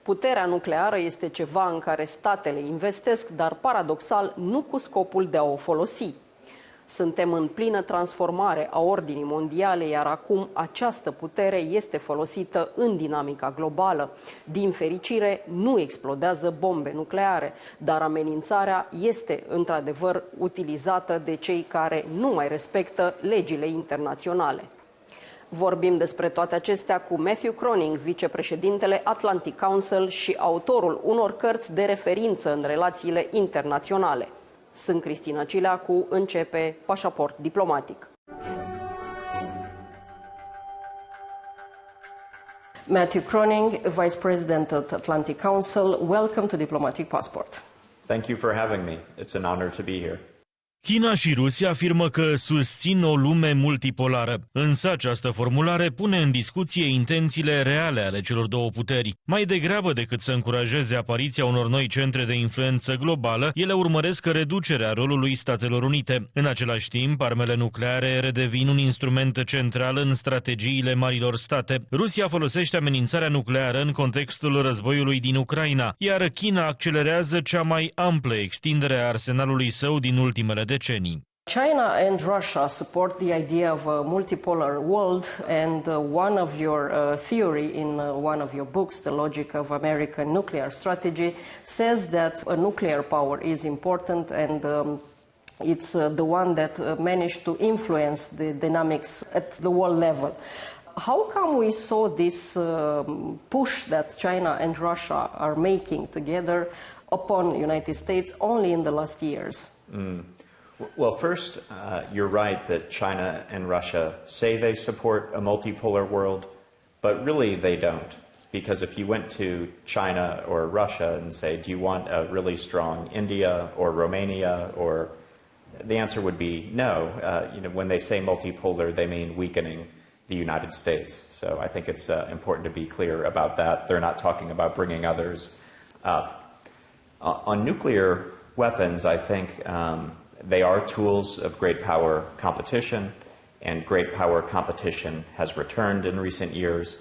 Puterea nucleară este ceva în care statele investesc, dar paradoxal nu cu scopul de a o folosi. Suntem în plină transformare a ordinii mondiale, iar acum această putere este folosită în dinamica globală. Din fericire, nu explodează bombe nucleare, dar amenințarea este într-adevăr utilizată de cei care nu mai respectă legile internaționale. Vorbim despre toate acestea cu Matthew Kroening, vicepreședintele Atlantic Council și autorul unor cărți de referință în relațiile internaționale. Sunt Cristina Cileacu, începe Pașaport diplomatic. Matthew Kroening, Vice President at Atlantic Council, welcome to Diplomatic Passport. Thank you for having me. It's an honor to be here. China și Rusia afirmă că susțin o lume multipolară, însă această formulare pune în discuție intențiile reale ale celor două puteri. Mai degrabă decât să încurajeze apariția unor noi centre de influență globală, ele urmăresc reducerea rolului Statelor Unite. În același timp, armele nucleare redevin un instrument central în strategiile marilor state. Rusia folosește amenințarea nucleară în contextul războiului din Ucraina, iar China accelerează cea mai amplă extindere a arsenalului său din ultimele decenii. China and Russia support the idea of a multipolar world, and one of your theory in one of your books, The Logic of American Nuclear Strategy, says that a nuclear power is important, and it's the one that managed to influence the dynamics at the world level. How come we saw this push that China and Russia are making together upon United States only in the last years? Well, first, you're right that China and Russia say they support a multipolar world, but really they don't. Because if you went to China or Russia and say, do you want a really strong India or Romania, or the answer would be no. When they say multipolar, they mean weakening the United States. So I think it's important to be clear about that. They're not talking about bringing others up. On nuclear weapons, I think they are tools of great power competition, and great power competition has returned in recent years,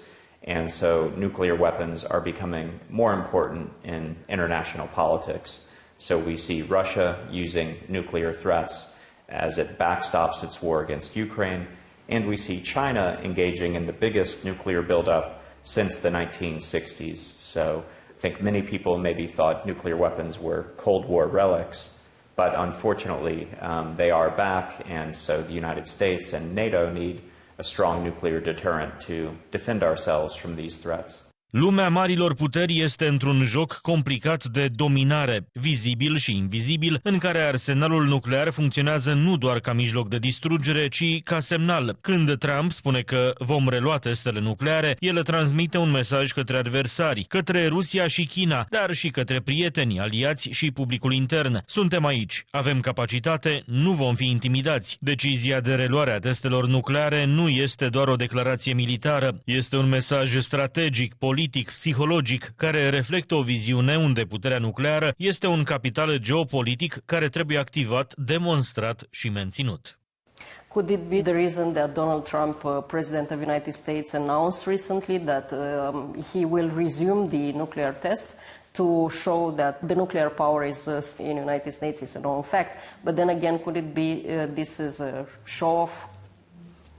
and so nuclear weapons are becoming more important in international politics. So we see Russia using nuclear threats as it backstops its war against Ukraine, and we see China engaging in the biggest nuclear buildup since the 1960s. So I think many people maybe thought nuclear weapons were Cold War relics, but unfortunately they are back, and so the United States and NATO need a strong nuclear deterrent to defend ourselves from these threats. Lumea marilor puteri este într-un joc complicat de dominare, vizibil și invizibil, în care arsenalul nuclear funcționează nu doar ca mijloc de distrugere, ci ca semnal. Când Trump spune că vom relua testele nucleare, el transmite un mesaj către adversari, către Rusia și China, dar și către prieteni, aliați și publicul intern. Suntem aici, avem capacitate, nu vom fi intimidați. Decizia de reluare a testelor nucleare nu este doar o declarație militară, este un mesaj strategic, politic, psihologic, care reflectă o viziune unde puterea nucleară este un capital geopolitic care trebuie activat, demonstrat și menținut. Could it be the reason that Donald Trump, President of the United States, announced recently that he will resume the nuclear tests to show that the nuclear power is in the United States is a known fact? But then again, could it be this is a show-off?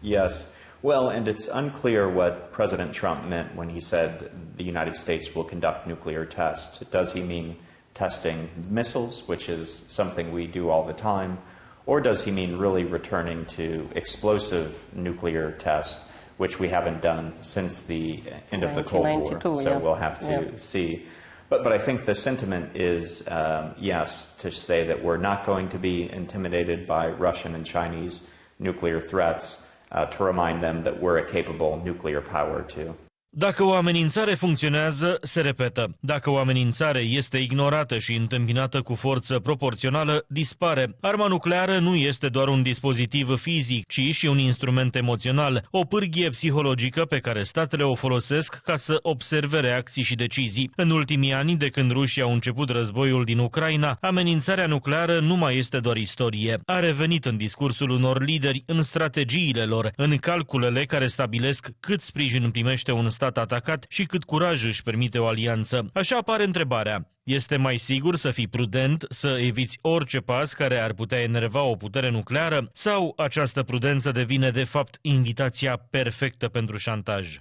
Yes. Well, and it's unclear what President Trump meant when he said the United States will conduct nuclear tests. Does he mean testing missiles, which is something we do all the time, or does he mean really returning to explosive nuclear tests, which we haven't done since the end of the Cold War? So yeah. We'll have to see. But I think the sentiment is, yes, to say that we're not going to be intimidated by Russian and Chinese nuclear threats, to remind them that we're a capable nuclear power too. Dacă o amenințare funcționează, se repetă. Dacă o amenințare este ignorată și întâmpinată cu forță proporțională, dispare. Arma nucleară nu este doar un dispozitiv fizic, ci și un instrument emoțional, o pârghie psihologică pe care statele o folosesc ca să observe reacții și decizii. În ultimii ani, de când rușii au început războiul din Ucraina, amenințarea nucleară nu mai este doar istorie. A revenit în discursul unor lideri, în strategiile lor, în calculele care stabilesc cât sprijin primește un stat stat atacat și cât curaj își permite o alianță. Așa apare întrebarea. Este mai sigur să fii prudent, să eviți orice pas care ar putea enerva o putere nucleară, sau această prudență devine de fapt invitația perfectă pentru șantaj?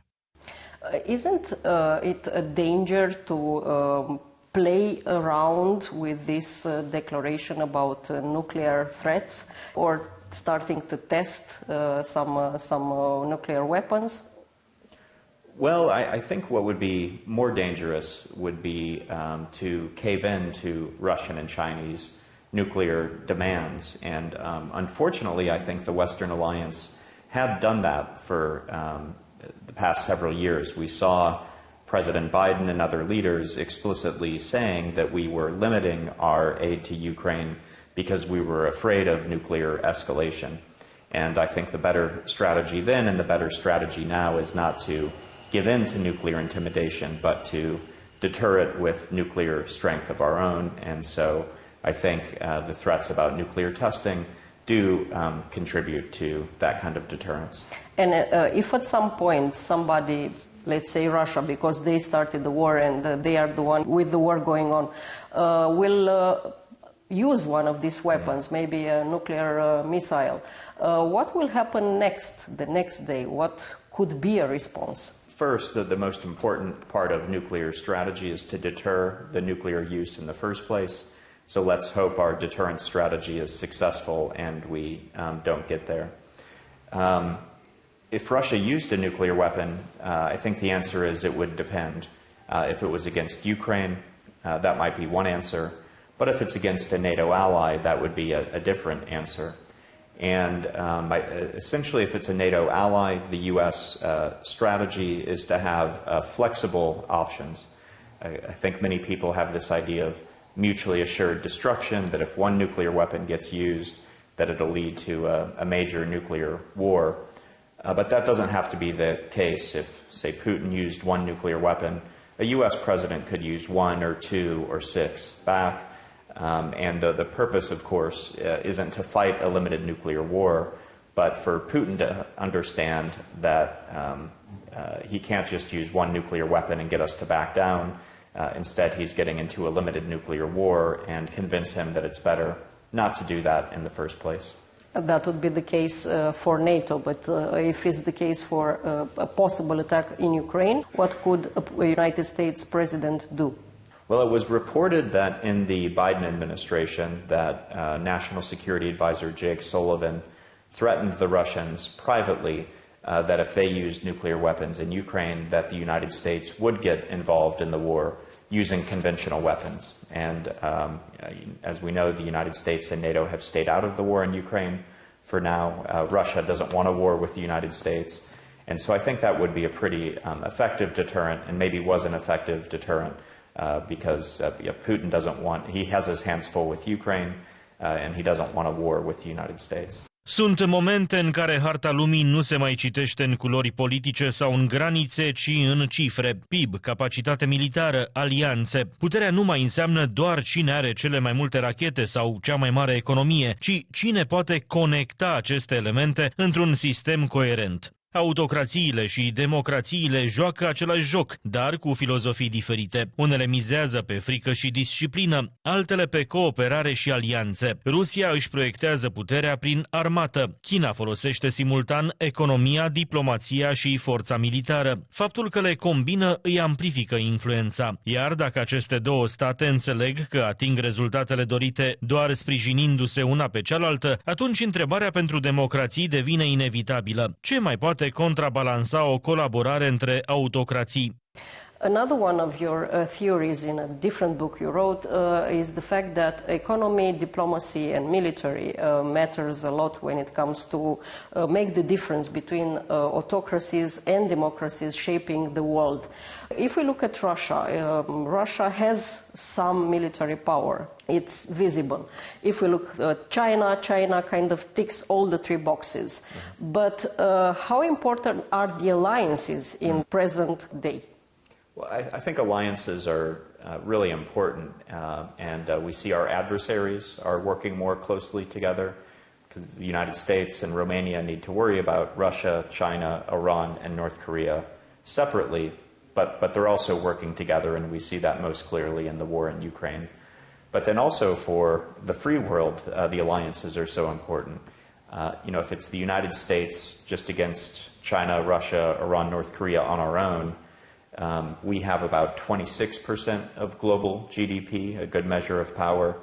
Isn't it a danger to play around with this declaration about nuclear threats or starting to test some nuclear weapons? Well, I think what would be more dangerous would be to cave in to Russian and Chinese nuclear demands. And unfortunately, I think the Western alliance had done that for the past several years. We saw President Biden and other leaders explicitly saying that we were limiting our aid to Ukraine because we were afraid of nuclear escalation. And I think the better strategy then and the better strategy now is not to give in to nuclear intimidation, but to deter it with nuclear strength of our own. And so I think the threats about nuclear testing do contribute to that kind of deterrence. And if at some point somebody, let's say Russia, because they started the war and they are the one with the war going on, will use one of these weapons, maybe a nuclear missile, what will happen next, the next day? What could be a response? First, the most important part of nuclear strategy is to deter the nuclear use in the first place. So let's hope our deterrence strategy is successful and we don't get there. If Russia used a nuclear weapon, I think the answer is it would depend. If it was against Ukraine, that might be one answer. But if it's against a NATO ally, that would be a different answer. And essentially, if it's a NATO ally, the U.S. strategy is to have flexible options. I think many people have this idea of mutually assured destruction, that if one nuclear weapon gets used, that it'll lead to a major nuclear war. But that doesn't have to be the case. If, say, Putin used one nuclear weapon, a U.S. president could use 1 or 2 or 6 back. And the purpose, of course, isn't to fight a limited nuclear war, but for Putin to understand that he can't just use one nuclear weapon and get us to back down. Instead, he's getting into a limited nuclear war and convince him that it's better not to do that in the first place. That would be the case for NATO, but if it's the case for a possible attack in Ukraine, what could a United States president do? Well, it was reported that in the Biden administration that National Security Advisor Jake Sullivan threatened the Russians privately that if they used nuclear weapons in Ukraine, that the United States would get involved in the war using conventional weapons. And as we know, the United States and NATO have stayed out of the war in Ukraine for now. Russia doesn't want a war with the United States. And so I think that would be a pretty effective deterrent, and maybe was an effective deterrent. Because Putin doesn't want, he has his hands full with Ukraine and he doesn't want a war with the United States. Sunt momente în care harta lumii nu se mai citește în culori politice sau în granițe, ci în cifre. PIB, capacitate militară, alianțe. Puterea nu mai înseamnă doar cine are cele mai multe rachete sau cea mai mare economie, ci cine poate conecta aceste elemente într-un sistem coerent. Autocrațiile și democrațiile joacă același joc, dar cu filozofii diferite. Unele mizează pe frică și disciplină, altele pe cooperare și alianțe. Rusia își proiectează puterea prin armată. China folosește simultan economia, diplomația și forța militară. Faptul că le combină îi amplifică influența. Iar dacă aceste două state înțeleg că ating rezultatele dorite doar sprijinindu-se una pe cealaltă, atunci întrebarea pentru democrații devine inevitabilă. Ce mai poate contrabalansa o colaborare între autocrații? Another one of your theories in a different book you wrote is the fact that economy, diplomacy and military matters a lot when it comes to make the difference between autocracies and democracies shaping the world. If we look at Russia, Russia has some military power. It's visible. If we look at China, China kind of ticks all the 3 boxes. But how important are the alliances in present day? Well, I think alliances are really important, and we see our adversaries are working more closely together, because the United States and Romania need to worry about Russia, China, Iran, and North Korea separately, but they're also working together, and we see that most clearly in the war in Ukraine. But then also for the free world, the alliances are so important. If it's the United States just against China, Russia, Iran, North Korea on our own, we have about 26% of global GDP, a good measure of power.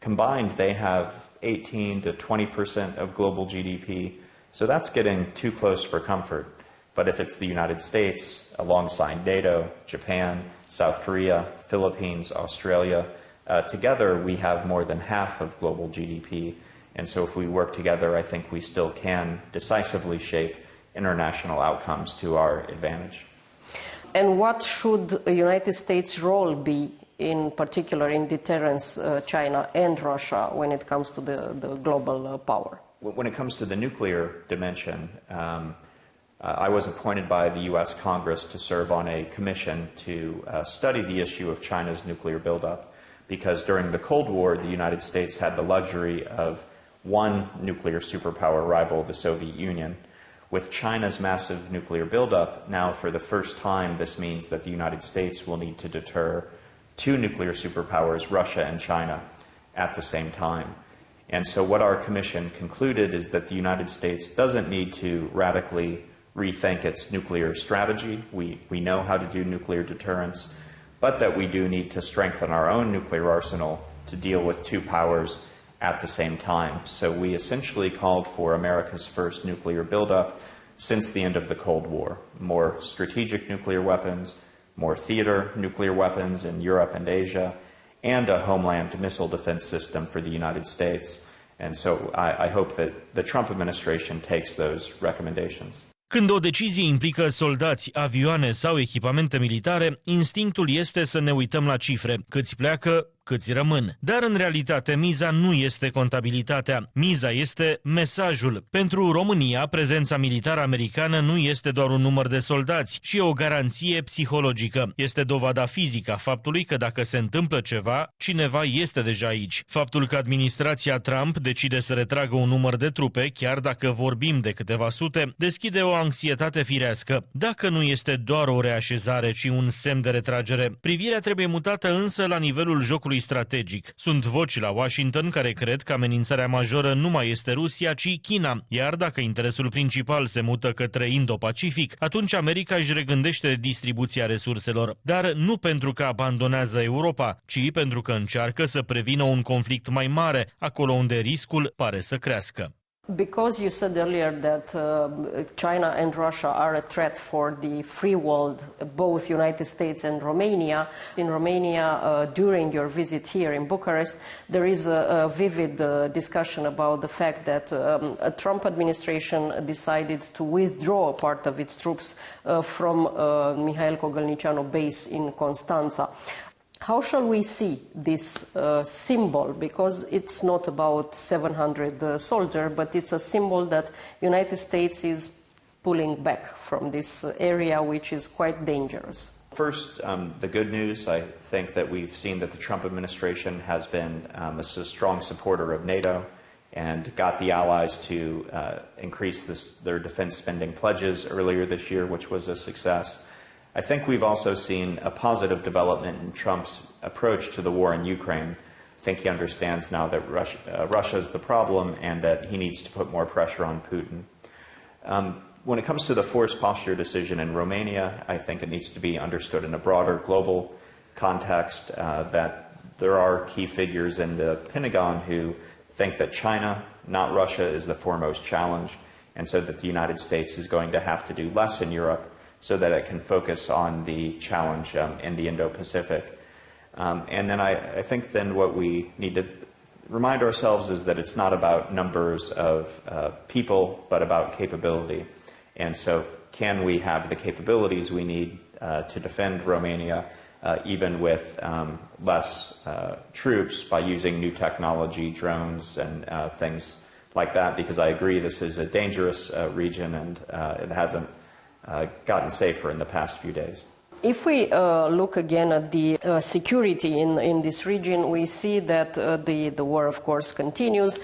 Combined, they have 18 to 20% of global GDP. So that's getting too close for comfort. But if it's the United States, alongside NATO, Japan, South Korea, Philippines, Australia, together we have more than half of global GDP. And so if we work together, I think we still can decisively shape international outcomes to our advantage. And what should the United States' role be, in particular in deterrence China and Russia when it comes to the global power? When it comes to the nuclear dimension, I was appointed by the U.S. Congress to serve on a commission to study the issue of China's nuclear buildup, because during the Cold War, the United States had the luxury of one nuclear superpower rival, the Soviet Union. With China's massive nuclear buildup, now for the first time, this means that the United States will need to deter two nuclear superpowers, Russia and China, at the same time. And so what our commission concluded is that the United States doesn't need to radically rethink its nuclear strategy. We know how to do nuclear deterrence, but that we do need to strengthen our own nuclear arsenal to deal with two powers at the same time. So we essentially called for America's first nuclear buildup since the end of the Cold War. More strategic nuclear weapons, more theater nuclear weapons in Europe and Asia, and a homeland missile defense system for the United States. And so I hope that the Trump administration takes those recommendations. Când o decizie implică soldați, avioane sau echipamente militare, instinctul este să ne uităm la cifre, câți pleacă, câți rămân. Dar în realitate miza nu este contabilitatea, miza este mesajul. Pentru România, prezența militară americană nu este doar un număr de soldați, ci o garanție psihologică. Este dovada fizică a faptului că dacă se întâmplă ceva, cineva este deja aici. Faptul că administrația Trump decide să retragă un număr de trupe, chiar dacă vorbim de câteva sute, deschide o anxietate firească. Dacă nu este doar o reașezare, ci un semn de retragere, privirea trebuie mutată însă la nivelul jocului strategic. Sunt voci la Washington care cred că amenințarea majoră nu mai este Rusia, ci China. Iar dacă interesul principal se mută către Indo-Pacific, atunci America își regândește distribuția resurselor. Dar nu pentru că abandonează Europa, ci pentru că încearcă să prevină un conflict mai mare, acolo unde riscul pare să crească. Because you said earlier that China and Russia are a threat for the free world, both United States and Romania. In Romania, during your visit here in Bucharest, there is a vivid discussion about the fact that a Trump administration decided to withdraw a part of its troops from Mihail Kogălnicianu base in Constanța. How shall we see this symbol? Because it's not about 700 soldiers, but it's a symbol that United States is pulling back from this area, which is quite dangerous. First, the good news, I think that we've seen that the Trump administration has been a strong supporter of NATO and got the allies to increase their defense spending pledges earlier this year, which was a success. I think we've also seen a positive development in Trump's approach to the war in Ukraine. I think he understands now that Russia is the problem and that he needs to put more pressure on Putin. When it comes to the forced posture decision in Romania, I think it needs to be understood in a broader global context, that there are key figures in the Pentagon who think that China, not Russia, is the foremost challenge, and so that the United States is going to have to do less in Europe so that it can focus on the challenge in the Indo-Pacific. And then I think then what we need to remind ourselves is that it's not about numbers of people, but about capability. And so can we have the capabilities we need to defend Romania even with less troops by using new technology, drones and things like that? Because I agree this is a dangerous region and it hasn't gotten safer in the past few days. If we look again at the security in this region, we see that the war, of course, continues,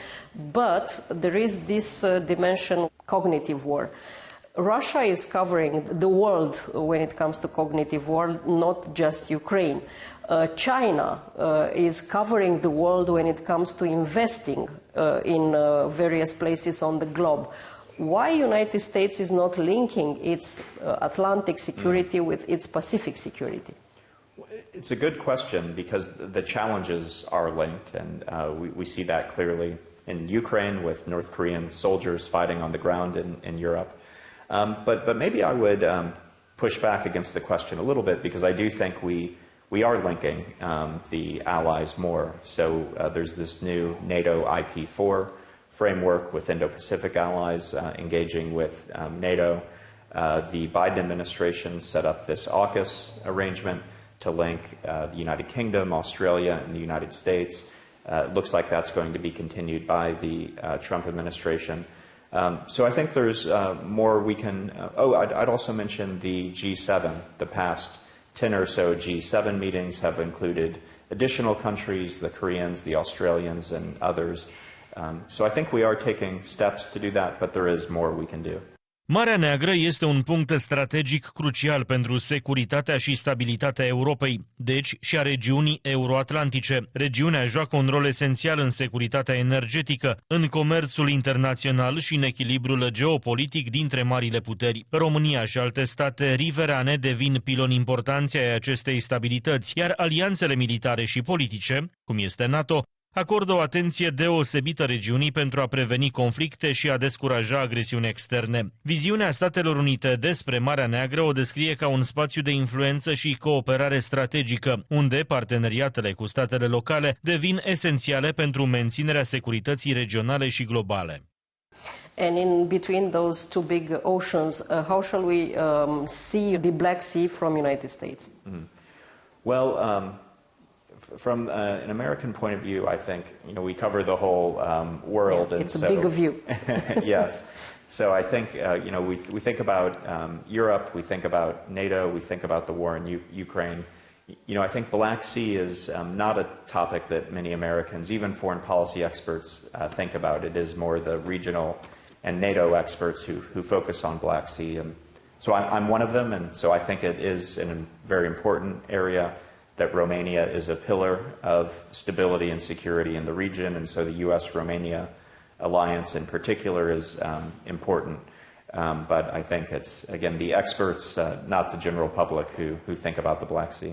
but there is this dimension, cognitive war. Russia is covering the world when it comes to cognitive world, not just Ukraine. China is covering the world when it comes to investing in various places on the globe. Why United States is not linking its Atlantic security with its Pacific security? It's a good question because the challenges are linked, and we see that clearly in Ukraine with North Korean soldiers fighting on the ground in Europe. But maybe I would push back against the question a little bit, because I do think we are linking the allies more. So there's this new NATO IP4 framework with Indo-Pacific allies engaging with NATO. The Biden administration set up this AUKUS arrangement to link the United Kingdom, Australia, and the United States. It looks like that's going to be continued by the Trump administration. So I think there's more we can... I'd also mention the G7. The past 10 or so G7 meetings have included additional countries, the Koreans, the Australians, and others. So I think we are taking steps to do that, but there is more we can do. Marea Neagră este un punct strategic crucial pentru securitatea și stabilitatea Europei, deci și a regiunii euroatlantice. Regiunea joacă un rol esențial în securitatea energetică, în comerțul internațional și în echilibrul geopolitic dintre marile puteri. România și alte state riverane devin piloni importanți ai acestei stabilități, iar alianțele militare și politice, cum este NATO, acordă o atenție deosebită regiunii pentru a preveni conflicte și a descuraja agresiuni externe. Viziunea Statelor Unite despre Marea Neagră o descrie ca un spațiu de influență și cooperare strategică, unde parteneriatele cu statele locale devin esențiale pentru menținerea securității regionale și globale. And in between those two big oceans, how shall we see the Black Sea from United States? Well, from an American point of view, I think we cover the whole world. Yeah, it's a bigger view. Yes. So I think we think about Europe, we think about NATO, we think about the war in Ukraine. I think Black Sea is not a topic that many Americans, even foreign policy experts, think about. It is more the regional and NATO experts who focus on Black Sea. And so I'm one of them, and so I think it is a very important area, that Romania is a pillar of stability and security in the region, and so the U.S.-Romania alliance in particular is important. But I think it's, again, the experts, not the general public, who think about the Black Sea.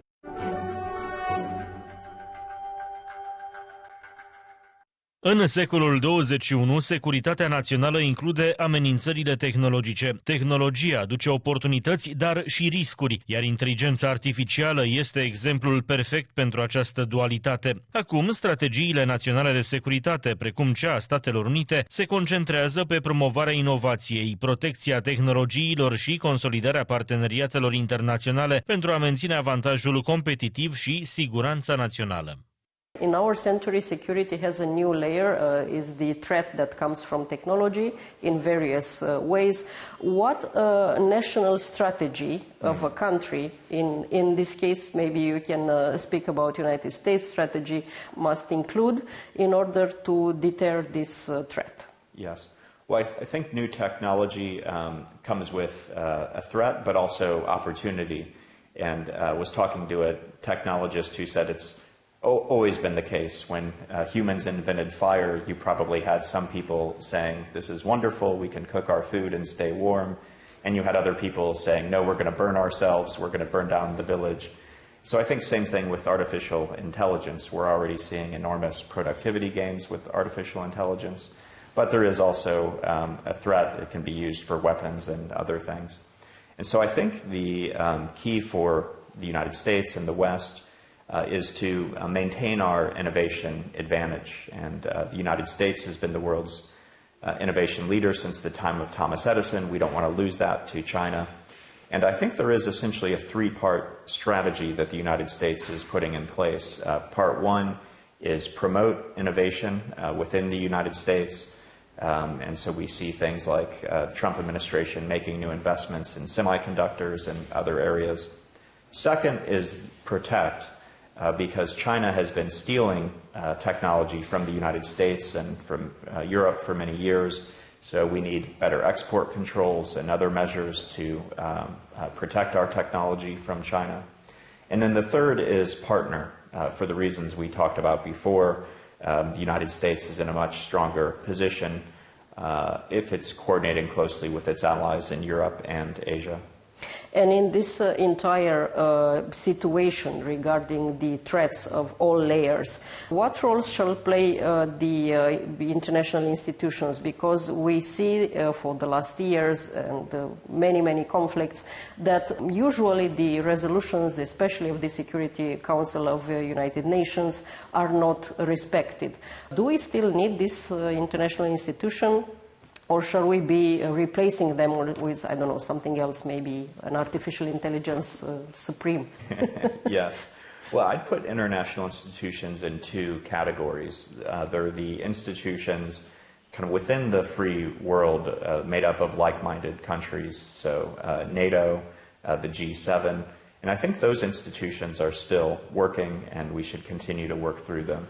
În secolul 21, securitatea națională include amenințările tehnologice. Tehnologia aduce oportunități, dar și riscuri, iar inteligența artificială este exemplul perfect pentru această dualitate. Acum, strategiile naționale de securitate, precum cea a Statelor Unite, se concentrează pe promovarea inovației, protecția tehnologiilor și consolidarea parteneriatelor internaționale pentru a menține avantajul competitiv și siguranța națională. In our century, security has a new layer, is the threat that comes from technology in various ways. What national strategy of a country, in this case maybe you can speak about United States strategy, must include in order to deter this threat? Yes. Well, I think new technology comes with a threat, but also opportunity. And I was talking to a technologist who said it's always been the case. When humans invented fire, you probably had some people saying, this is wonderful, we can cook our food and stay warm. And you had other people saying, no, we're going to burn ourselves, we're going to burn down the village. So I think same thing with artificial intelligence. We're already seeing enormous productivity gains with artificial intelligence. But there is also a threat. It can be used for weapons and other things. And so I think the key for the United States and the West is to maintain our innovation advantage. And the United States has been the world's innovation leader since the time of Thomas Edison. We don't want to lose that to China. And I think there is essentially a three-part strategy that the United States is putting in place. Part one is promote innovation within the United States. And so we see things like the Trump administration making new investments in semiconductors and other areas. Second is protect. Because China has been stealing technology from the United States and from Europe for many years. So we need better export controls and other measures to protect our technology from China. And then the third is partner. For the reasons we talked about before, the United States is in a much stronger position if it's coordinating closely with its allies in Europe and Asia. And in this entire situation regarding the threats of all layers, what roles shall play the international institutions? Because we see for the last years and many conflicts that usually the resolutions, especially of the Security Council of the United Nations, are not respected. Do we still need this international institution? Or shall we be replacing them with, I don't know, something else, maybe an artificial intelligence supreme? Yes. Well, I'd put international institutions in two categories. They're the institutions kind of within the free world made up of like-minded countries, so NATO, the G7, and I think those institutions are still working and we should continue to work through them.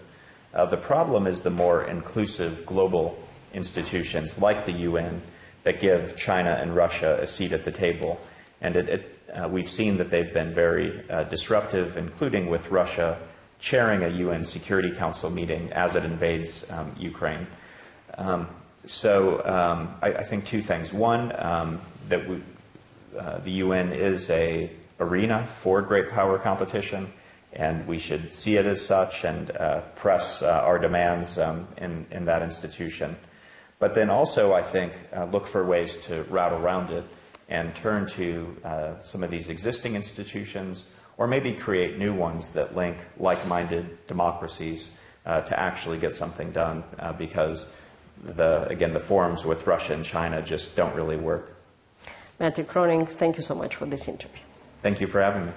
The problem is the more inclusive global institutions like the UN that give China and Russia a seat at the table. And we've seen that they've been very disruptive, including with Russia chairing a UN Security Council meeting as it invades Ukraine. I think two things. One, that the UN is an arena for great power competition, and we should see it as such and press our demands in that institution. But then also, I think, look for ways to route around it and turn to some of these existing institutions, or maybe create new ones that link like-minded democracies to actually get something done, because, the forums with Russia and China just don't really work. Matthew Kroening, thank you so much for this interview. Thank you for having me.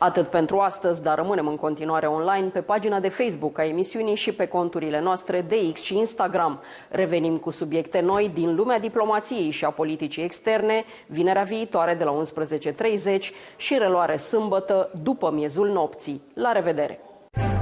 Atât pentru astăzi, dar rămânem în continuare online pe pagina de Facebook a emisiunii și pe conturile noastre de X și Instagram. Revenim cu subiecte noi din lumea diplomației și a politicii externe, vinerea viitoare de la 11:30 și reluare sâmbătă după miezul nopții. La revedere!